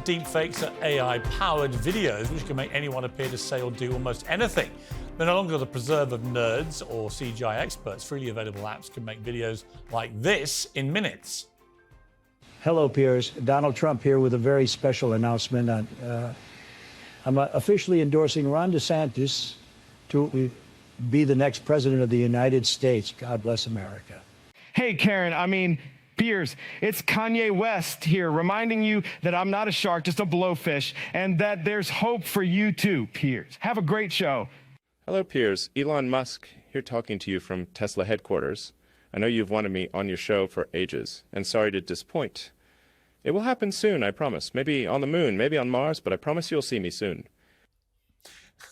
Deepfakes are AI-powered videos which can make anyone appear to say or do almost anything. They're no longer the preserve of nerds or CGI experts. Freely available apps can make videos like this in minutes. Hello, Piers. Donald Trump here with a very special announcement. I'm officially endorsing Ron DeSantis to be the next president of the United States. God bless America. Hey, Karen, Piers, it's Kanye West here reminding you that I'm not a shark, just a blowfish, and that there's hope for you too, Piers. Have a great show. Hello, Piers. Elon Musk here talking to you from Tesla headquarters. I know you've wanted me on your show for ages, and sorry to disappoint. It will happen soon, I promise. Maybe on the moon, maybe on Mars, but I promise you'll see me soon.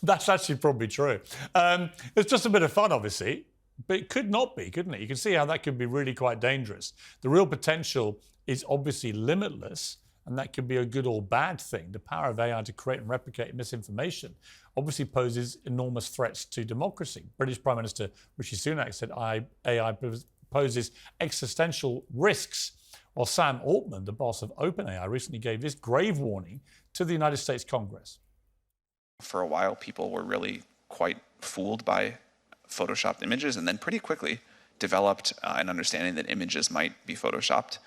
That's actually probably true. It's just a bit of fun, obviously. But it could not be, couldn't it? You can see how that could be really quite dangerous. The real potential is obviously limitless, and that could be a good or bad thing. The power of AI to create and replicate misinformation obviously poses enormous threats to democracy. British Prime Minister Rishi Sunak said AI poses existential risks, while Sam Altman, the boss of OpenAI, recently gave this grave warning to the United States Congress. For a while, people were really quite fooled by Photoshopped images, and then pretty quickly developed an understanding that images might be Photoshopped.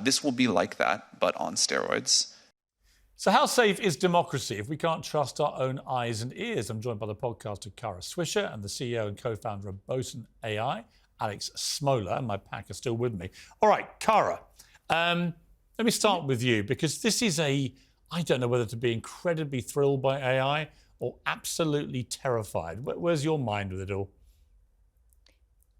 This will be like that, but on steroids. So how safe is democracy if we can't trust our own eyes and ears? I'm joined by the podcaster Kara Swisher and the CEO and co-founder of Boson AI, Alex Smola, and my pack are still with me. All right, Kara, let me start with you, because this is I don't know whether to be incredibly thrilled by AI or absolutely terrified. Where's your mind with it all?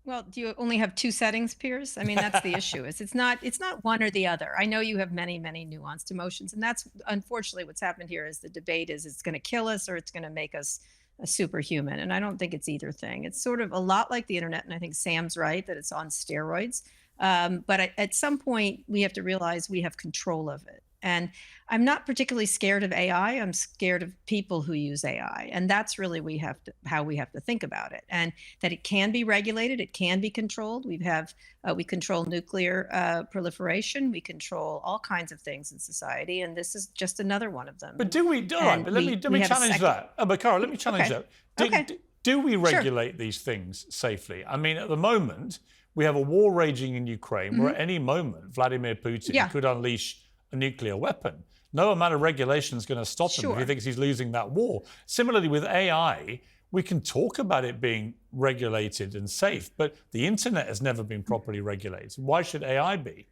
Well, do you only have two settings, Piers? That's the issue. It's not one or the other. I know you have many, many nuanced emotions, and that's unfortunately what's happened here. Is the debate is it's going to kill us or it's going to make us a superhuman, and I don't think it's either thing. It's sort of a lot like the internet, and I think Sam's right that it's on steroids. But at some point, we have to realize we have control of it. And I'm not particularly scared of AI. I'm scared of people who use AI. And that's really how we have to think about it. And that it can be regulated, it can be controlled. We control nuclear proliferation, we control all kinds of things in society, and this is just another one of them. But do we? All right, but let me challenge that. But Cara, let me challenge that. Do we regulate these things safely? At the moment, we have a war raging in Ukraine where at any moment Vladimir Putin could unleash a nuclear weapon. No amount of regulation is going to stop him if he thinks he's losing that war. Similarly, with AI, we can talk about it being regulated and safe, but the internet has never been properly regulated. Why should AI be?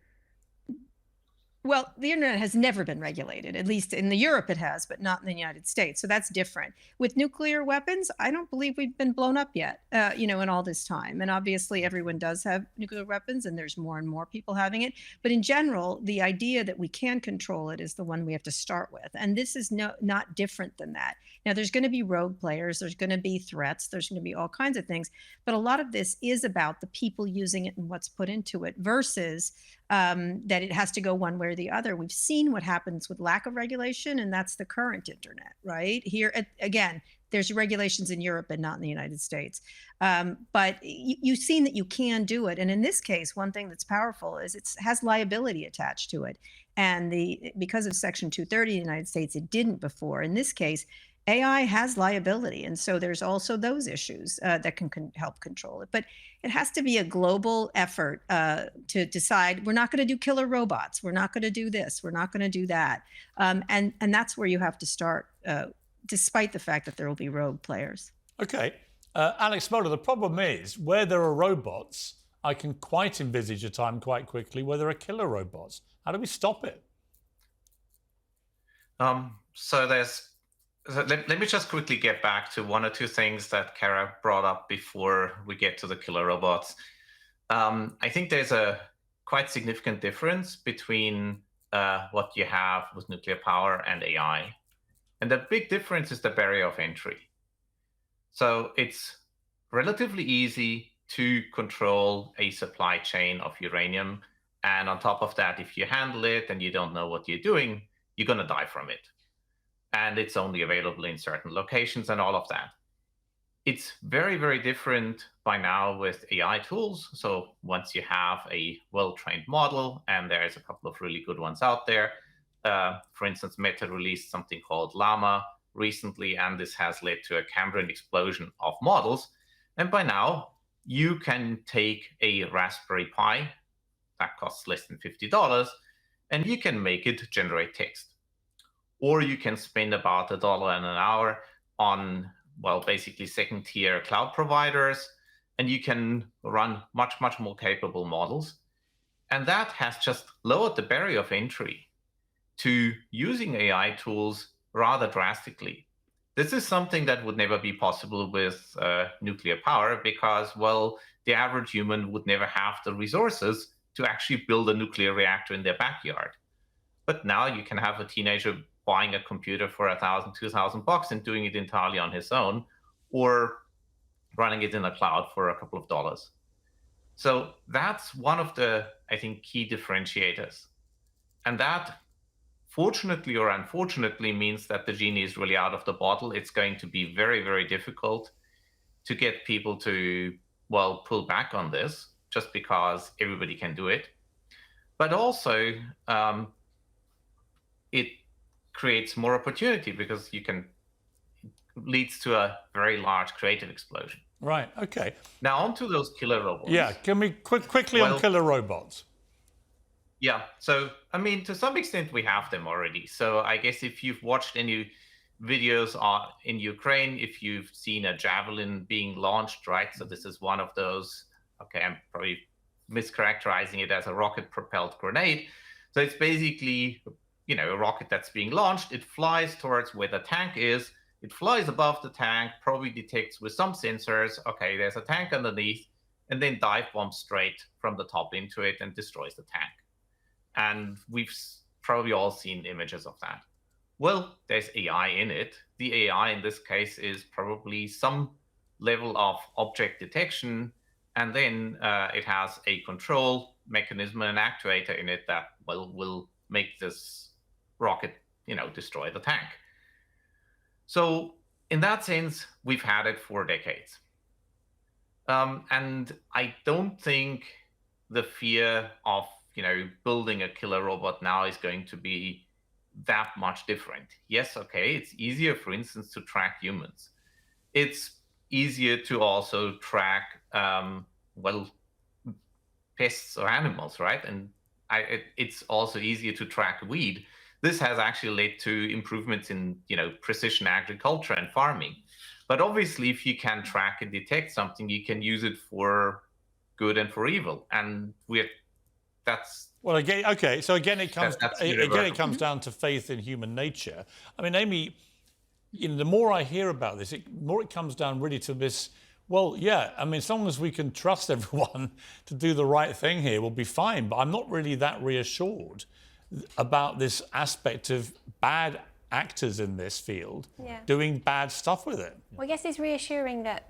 Well, the internet has never been regulated, at least in Europe it has, but not in the United States. So that's different. With nuclear weapons, I don't believe we've been blown up yet, in all this time. And obviously everyone does have nuclear weapons, and there's more and more people having it. But in general, the idea that we can control it is the one we have to start with. And this is not different than that. Now, there's going to be rogue players, there's going to be threats, there's going to be all kinds of things. But a lot of this is about the people using it and what's put into it versus that it has to go one way or the other. We've seen what happens with lack of regulation, and that's the current internet, right? Here, again, there's regulations in Europe and not in the United States. But you've seen that you can do it. And in this case, one thing that's powerful is it has liability attached to it. And because of Section 230 in the United States, it didn't before. In this case, AI has liability. And so there's also those issues that can help control it. But it has to be a global effort to decide we're not going to do killer robots. We're not going to do this. We're not going to do that. And that's where you have to start, despite the fact that there will be rogue players. Okay. Alex Smola, the problem is where there are robots, I can quite envisage a time quite quickly where there are killer robots. How do we stop it? Let me just quickly get back to one or two things that Kara brought up before we get to the killer robots. I think there's a quite significant difference between what you have with nuclear power and AI. And the big difference is the barrier of entry. So it's relatively easy to control a supply chain of uranium. And on top of that, if you handle it and you don't know what you're doing, you're going to die from it. And it's only available in certain locations and all of that. It's very, very different by now with AI tools. So once you have a well-trained model, and there's a couple of really good ones out there, for instance, Meta released something called Llama recently, and this has led to a Cambrian explosion of models. And by now, you can take a Raspberry Pi that costs less than $50, and you can make it generate text. Or you can spend about $1 an hour on, well, basically second-tier cloud providers, and you can run much, much more capable models. And that has just lowered the barrier of entry to using AI tools rather drastically. This is something that would never be possible with nuclear power because, well, the average human would never have the resources to actually build a nuclear reactor in their backyard. But now you can have a teenager buying a computer for $1,000, $2,000 and doing it entirely on his own, or running it in a cloud for a couple of dollars. So that's one of the, I think, key differentiators. And that, fortunately or unfortunately, means that the genie is really out of the bottle. It's going to be very, very difficult to get people to, well, pull back on this just because everybody can do it. But also, it creates more opportunity because leads to a very large creative explosion. Right, okay. Now onto those killer robots. Yeah, can we quickly on killer robots? Yeah, so, I mean, to some extent we have them already. So I guess if you've watched any videos in Ukraine, if you've seen a javelin being launched, right? So this is one of those, okay, I'm probably mischaracterizing it as a rocket-propelled grenade. So it's basically, a rocket that's being launched. It flies towards where the tank is. It flies above the tank, probably detects with some sensors, okay, there's a tank underneath, and then dive bombs straight from the top into it and destroys the tank. And we've probably all seen images of that. Well, there's AI in it. The AI in this case is probably some level of object detection, and then it has a control mechanism and an actuator in it that will make this rocket, destroy the tank. So in that sense, we've had it for decades. And I don't think the fear of, building a killer robot now is going to be that much different. Yes, okay, it's easier, for instance, to track humans. It's easier to also track, pests or animals, right? And it's also easier to track weed. This has actually led to improvements in, precision agriculture and farming. But obviously, if you can track and detect something, you can use it for good and for evil. And that's... Well, again, okay. So again, it comes down to faith in human nature. I mean, Amy, the more I hear about this, the more it comes down really to this. Well, yeah, I mean, as long as we can trust everyone to do the right thing here, we'll be fine. But I'm not really that reassured about this aspect of bad actors in this field doing bad stuff with it. Well, I guess it's reassuring that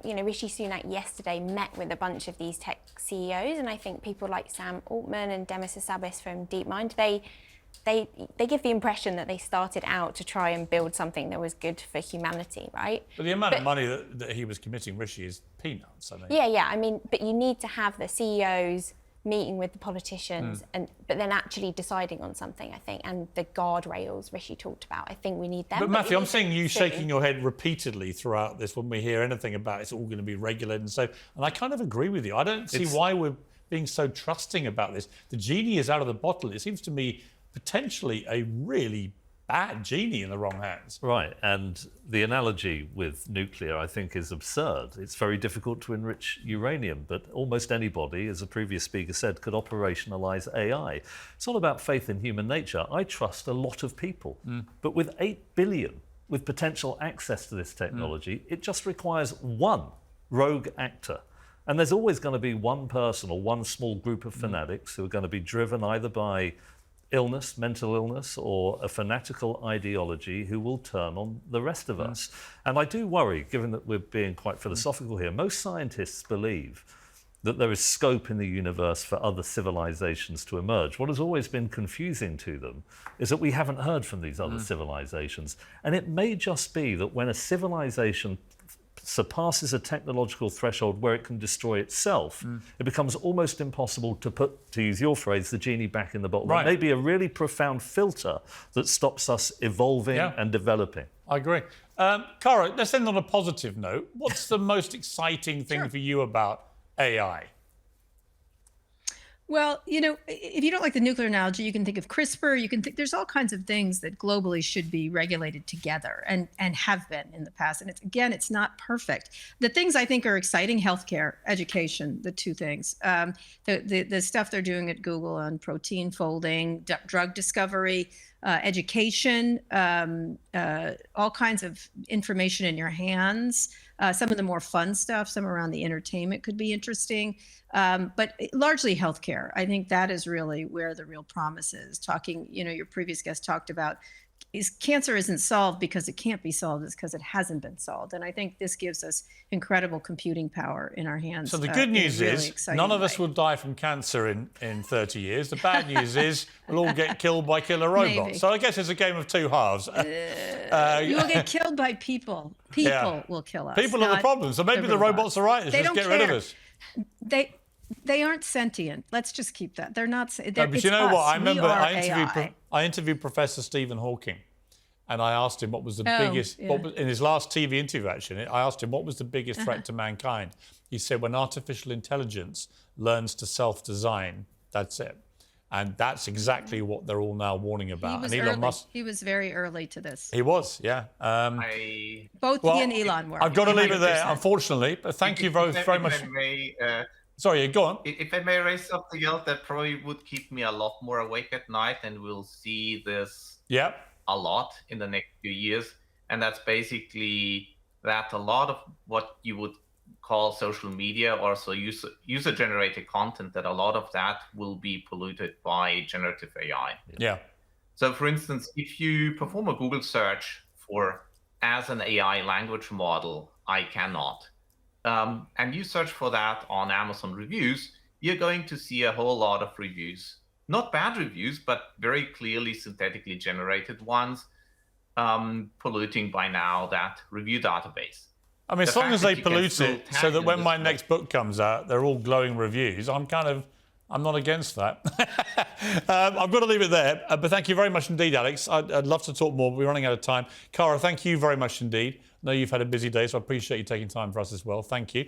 Rishi Sunak yesterday met with a bunch of these tech CEOs, and I think people like Sam Altman and Demis Hassabis from DeepMind, they give the impression that they started out to try and build something that was good for humanity, right? But the amount of money that he was committing, Rishi, is peanuts. I mean. Yeah. I mean, but you need to have the CEOs meeting with the politicians, but then actually deciding on something, I think, and the guardrails Rishi talked about. I think we need them. But Matthew, I'm seeing you shaking your head repeatedly throughout this when we hear anything about it's all going to be regulated, and I kind of agree with you. I don't see why we're being so trusting about this. The genie is out of the bottle. It seems to me potentially a really bad genie in the wrong hands. Right, and the analogy with nuclear, I think, is absurd. It's very difficult to enrich uranium, but almost anybody, as a previous speaker said, could operationalize AI. It's all about faith in human nature. I trust a lot of people, but with 8 billion with potential access to this technology, it just requires one rogue actor. And there's always going to be one person or one small group of fanatics who are going to be driven either by illness, mental illness, or a fanatical ideology who will turn on the rest of us. And I do worry, given that we're being quite philosophical here, most scientists believe that there is scope in the universe for other civilizations to emerge. What has always been confusing to them is that we haven't heard from these other civilizations. And it may just be that when a civilization surpasses a technological threshold where it can destroy itself, it becomes almost impossible to put, to use your phrase, the genie back in the bottle. Right. There may be a really profound filter that stops us evolving and developing. I agree. Cara, let's end on a positive note. What's the most exciting thing for you about AI? Well, you know, if you don't like the nuclear analogy, you can think of CRISPR. You can think there's all kinds of things that globally should be regulated together and have been in the past. And it's not perfect. The things I think are exciting: healthcare, education, the two things. The stuff they're doing at Google on protein folding, drug discovery, education, all kinds of information in your hands. Some of the more fun stuff, some around the entertainment could be interesting, but largely healthcare. I think that is really where the real promise is. Talking, you know, your previous guest talked about cancer isn't solved because it can't be solved, it's because it hasn't been solved. And I think this gives us incredible computing power in our hands. So the good news really is none of us will die from cancer in 30 years. The bad news is we'll all get killed by killer robots. Maybe. So I guess it's a game of two halves. You will get killed by people. People will kill us. People are the problem. So maybe the robots are right. Let's just get rid of us. They aren't sentient. Let's just keep that. They're not. No, but you know what? I remember I I interviewed Professor Stephen Hawking, and I asked him what was the biggest. Yeah. What was, in his last TV interview, actually, I asked him what was the biggest threat to mankind. He said, when artificial intelligence learns to self-design, that's it. And that's exactly what they're all now warning about. And Elon Musk. He was very early to this. He was, yeah. Both he and Elon were. I've got to leave it there, unfortunately. But thank you very much. Sorry, go on. If I may raise something else that probably would keep me a lot more awake at night, and we'll see this a lot in the next few years, and that's basically that a lot of what you would call social media, or so user-generated content, that a lot of that will be polluted by generative AI. Yeah. So, for instance, if you perform a Google search for as an AI language model, I cannot, and you search for that on Amazon reviews, you're going to see a whole lot of reviews. Not bad reviews, but very clearly synthetically generated ones, polluting by now that review database. I mean, as long as they pollute it so that when my next book comes out, they're all glowing reviews, I'm not against that. I've got to leave it there. But thank you very much indeed, Alex. I'd love to talk more, but we're running out of time. Cara, thank you very much indeed. I know you've had a busy day, so I appreciate you taking time for us as well. Thank you.